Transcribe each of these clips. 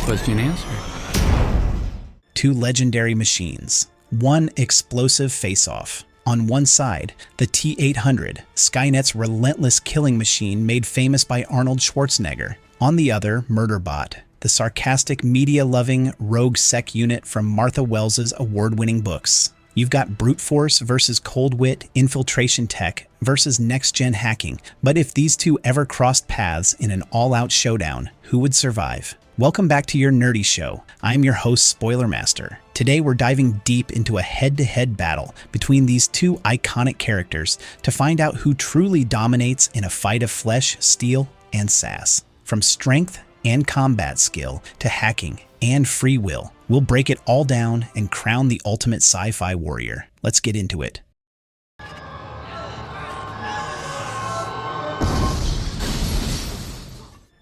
Question answered. Two legendary machines. One explosive face-off. On one side, the T-800, Skynet's relentless killing machine made famous by Arnold Schwarzenegger. On the other, Murderbot, the sarcastic, media-loving rogue sec unit from Martha Wells's award-winning books. You've got brute force versus cold wit, infiltration tech versus next-gen hacking. But if these two ever crossed paths in an all-out showdown, who would survive? Welcome back to your nerdy show. I'm your host, Spoiler Master. Today we're diving deep into a head-to-head battle between these two iconic characters to find out who truly dominates in a fight of flesh, steel, and sass. From strength and combat skill to hacking and free will, we'll break it all down and crown the ultimate sci-fi warrior. Let's get into it.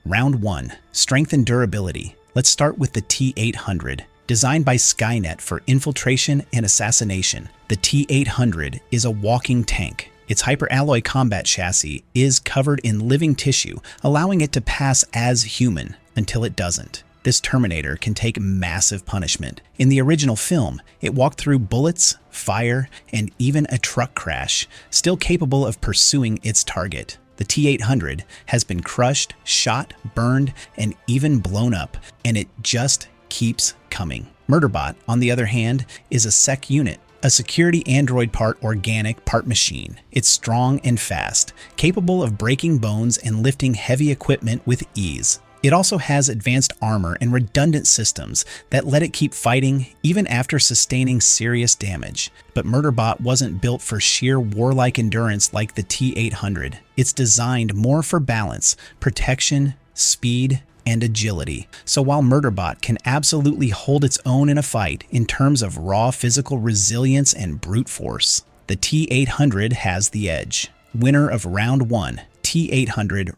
Round 1. Strength and durability. Let's start with the T-800. Designed by Skynet for infiltration and assassination, the T-800 is a walking tank. Its hyperalloy combat chassis is covered in living tissue, allowing it to pass as human until it doesn't. This Terminator can take massive punishment. In the original film, it walked through bullets, fire, and even a truck crash, still capable of pursuing its target. The T-800 has been crushed, shot, burned, and even blown up, and it just keeps coming. Murderbot, on the other hand, is a sec unit, a security android part organic, part machine. It's strong and fast, capable of breaking bones and lifting heavy equipment with ease. It also has advanced armor and redundant systems that let it keep fighting even after sustaining serious damage. But Murderbot wasn't built for sheer warlike endurance like the T-800. It's designed more for balance, protection, speed, and agility. So while Murderbot can absolutely hold its own in a fight in terms of raw physical resilience and brute force, the T-800 has the edge. Winner of Round 1, T-800.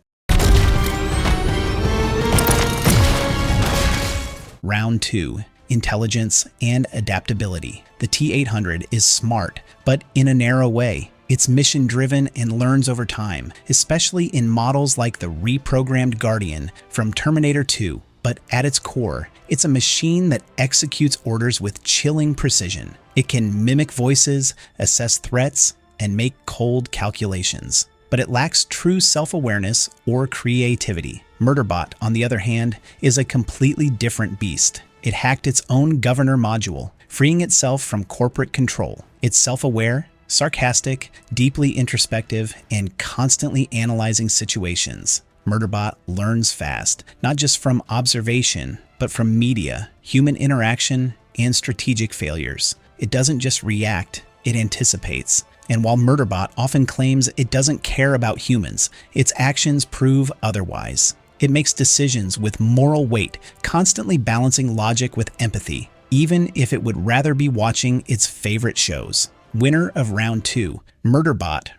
Round 2. Intelligence and adaptability. The T-800 is smart, but in a narrow way. It's mission-driven and learns over time, especially in models like the reprogrammed Guardian from Terminator 2. But at its core, it's a machine that executes orders with chilling precision. It can mimic voices, assess threats, and make cold calculations. But it lacks true self-awareness or creativity. Murderbot, on the other hand, is a completely different beast. It hacked its own governor module, freeing itself from corporate control. It's self-aware, sarcastic, deeply introspective, and constantly analyzing situations. Murderbot learns fast, not just from observation, but from media, human interaction, and strategic failures. It doesn't just react, it anticipates. And while Murderbot often claims it doesn't care about humans, its actions prove otherwise. It makes decisions with moral weight, constantly balancing logic with empathy, even if it would rather be watching its favorite shows. Winner of Round 2, Murderbot.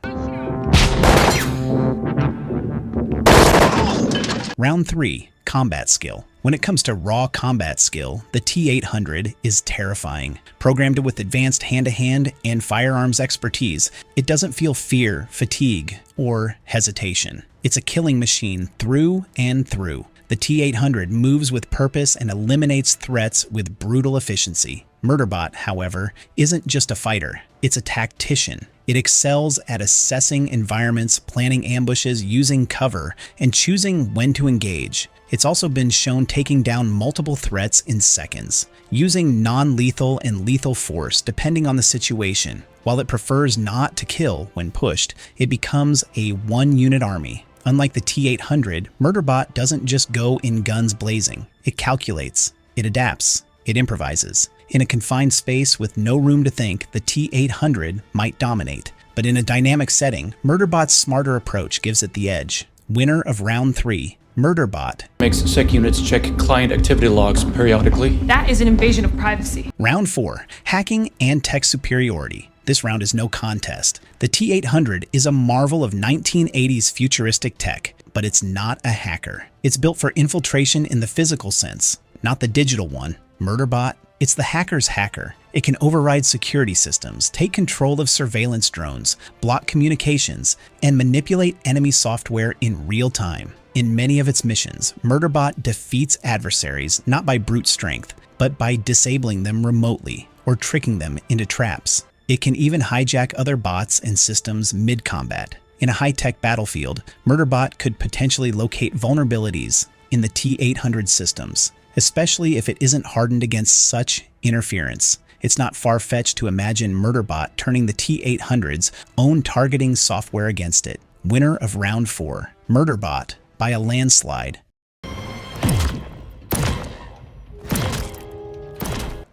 Round 3, combat skill. When it comes to raw combat skill, the T-800 is terrifying. Programmed with advanced hand-to-hand and firearms expertise, it doesn't feel fear, fatigue, or hesitation. It's a killing machine through and through. The T-800 moves with purpose and eliminates threats with brutal efficiency. Murderbot, however, isn't just a fighter, it's a tactician. It excels at assessing environments, planning ambushes, using cover, and choosing when to engage. It's also been shown taking down multiple threats in seconds, using non-lethal and lethal force depending on the situation. While it prefers not to kill when pushed, it becomes a one-unit army. Unlike the T-800, Murderbot doesn't just go in guns blazing. It calculates, it adapts, it improvises. In a confined space with no room to think, the T-800 might dominate. But in a dynamic setting, Murderbot's smarter approach gives it the edge. Winner of Round 3, Murderbot. Makes sec units check client activity logs periodically. That is an invasion of privacy. Round 4, hacking and tech superiority. This round is no contest. The T-800 is a marvel of 1980s futuristic tech, but it's not a hacker. It's built for infiltration in the physical sense, not the digital one. Murderbot, it's the hacker's hacker. It can override security systems, take control of surveillance drones, block communications, and manipulate enemy software in real time. In many of its missions, Murderbot defeats adversaries not by brute strength, but by disabling them remotely or tricking them into traps. It can even hijack other bots and systems mid-combat. In a high-tech battlefield, Murderbot could potentially locate vulnerabilities in the T-800 systems, especially if it isn't hardened against such interference. It's not far-fetched to imagine Murderbot turning the T-800's own targeting software against it. Winner of Round 4, Murderbot, by a landslide.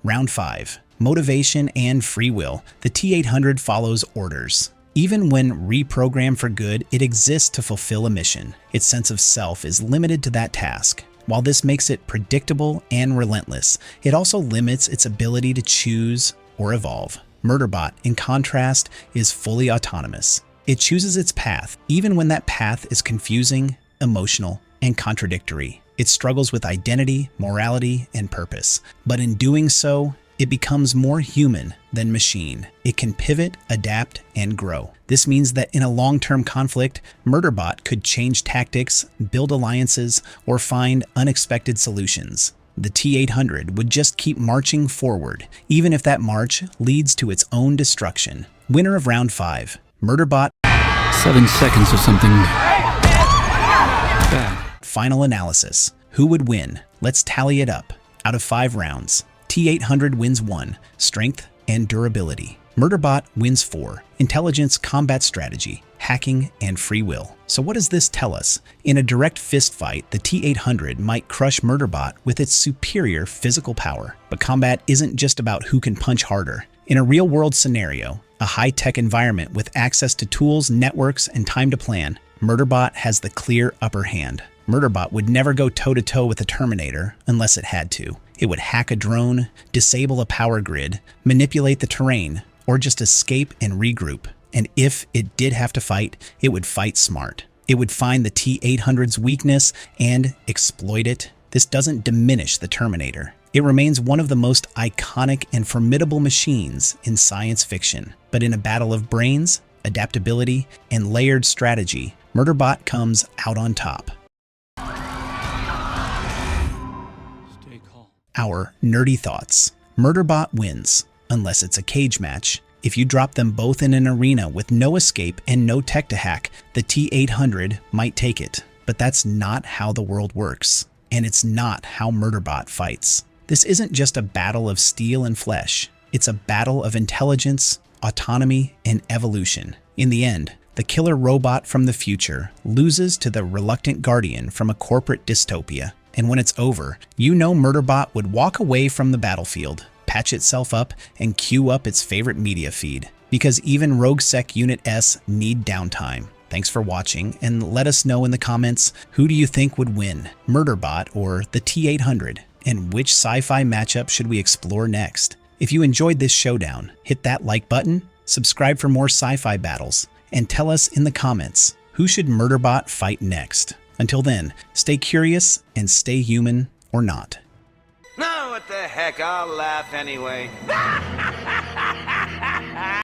Round 5. Motivation and free will. The T-800 follows orders. Even when reprogrammed for good, it exists to fulfill a mission. Its sense of self is limited to that task. While this makes it predictable and relentless, it also limits its ability to choose or evolve. Murderbot, in contrast, is fully autonomous. It chooses its path, even when that path is confusing, emotional, and contradictory. It struggles with identity, morality, and purpose. But in doing so, it becomes more human than machine. It can pivot, adapt, and grow. This means that in a long-term conflict, Murderbot could change tactics, build alliances, or find unexpected solutions. The T-800 would just keep marching forward, even if that march leads to its own destruction. Winner of Round 5, Murderbot. 7 seconds of something bad. Final analysis. Who would win? Let's tally it up. Out of 5 rounds, T-800 wins 1, strength and durability. Murderbot wins 4, intelligence, combat strategy, hacking, and free will. So what does this tell us? In a direct fist fight, the T-800 might crush Murderbot with its superior physical power. But combat isn't just about who can punch harder. In a real-world scenario, a high-tech environment with access to tools, networks, and time to plan, Murderbot has the clear upper hand. Murderbot would never go toe-to-toe with a Terminator unless it had to. It would hack a drone, disable a power grid, manipulate the terrain, or just escape and regroup. And if it did have to fight, it would fight smart. It would find the T-800's weakness and exploit it. This doesn't diminish the Terminator. It remains one of the most iconic and formidable machines in science fiction. But in a battle of brains, adaptability, and layered strategy, Murderbot comes out on top. Stay calm. Our nerdy thoughts. Murderbot wins, unless it's a cage match. If you drop them both in an arena with no escape and no tech to hack, the T-800 might take it. But that's not how the world works. And it's not how Murderbot fights. This isn't just a battle of steel and flesh. It's a battle of intelligence, autonomy, and evolution. In the end, the killer robot from the future loses to the reluctant guardian from a corporate dystopia. And when it's over, you know Murderbot would walk away from the battlefield, patch itself up, and queue up its favorite media feed. Because even RogueSec Unit S need downtime. Thanks for watching, and let us know in the comments, who do you think would win, Murderbot or the T-800? And which sci-fi matchup should we explore next? If you enjoyed this showdown, hit that like button, subscribe for more sci-fi battles, and tell us in the comments, who should Murderbot fight next? Until then, stay curious and stay human or not. No, what the heck, I'll laugh anyway.